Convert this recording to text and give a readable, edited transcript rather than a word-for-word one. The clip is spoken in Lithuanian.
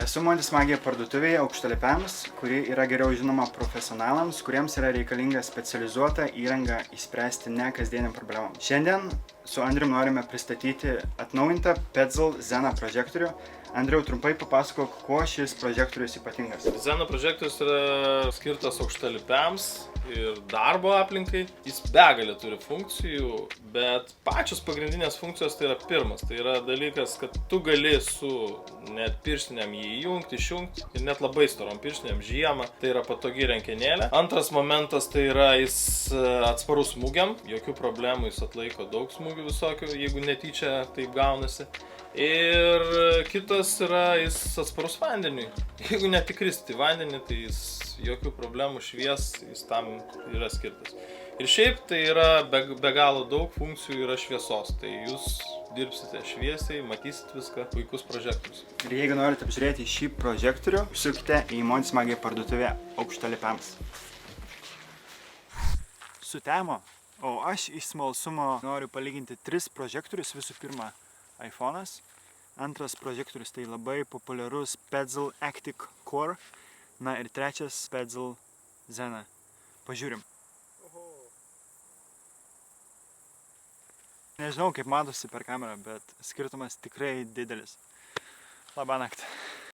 Esu Montis Magija parduotuvėje aukštalipiams, kuri yra geriau žinoma profesionalams, kuriems yra reikalinga specializuota įranga įspręsti ne kasdieniam problemam. Šiandien su Andrium norime pristatyti atnaujintą Petzl Zena prožektorių. Andriau, trumpai papasakok, kuo šis prožektorius ypatingas. Zena prožektorius yra skirtas aukštalipiams ir darbo aplinkai. Jis begalę turi funkcijų, bet pačios pagrindinės funkcijos tai yra pirmas. Tai yra dalykas, kad tu gali su net pirštiniam jį įjungti, išjungti ir net labai storom pirštiniam žiemą. Tai yra patogi rankenėlė. Antras momentas tai yra jis atsparus smūgiam. Jokių problemų, jis atlaiko daug smūgių visokių, jeigu netyčia taip gaunasi. Ir kitas yra jis atsparus vandeniui. Jeigu net įkristi į vandenį, tai jis jokių problemų švies, jis tam yra skirtas. Ir šiaip tai yra be galo daug funkcijų yra šviesos. Tai jūs dirbsite šviesiai, matysit viską, puikus prožektorius. Ir jeigu norite apžiūrėti šį prožektorių, užsukite į Montis Magija parduotuvę aukštalipiams. Sutemo, o aš iš smalsumo noriu palyginti 3 prožektorius. Visų pirma, iPhone'as. Antras prožektorius tai labai populiarus Petzl Actic Core. Na ir trečias Petzl Zena. Pažiūrim. Nežinau, kaip matosi per kamerą, bet skirtumas tikrai didelis. Labą naktį.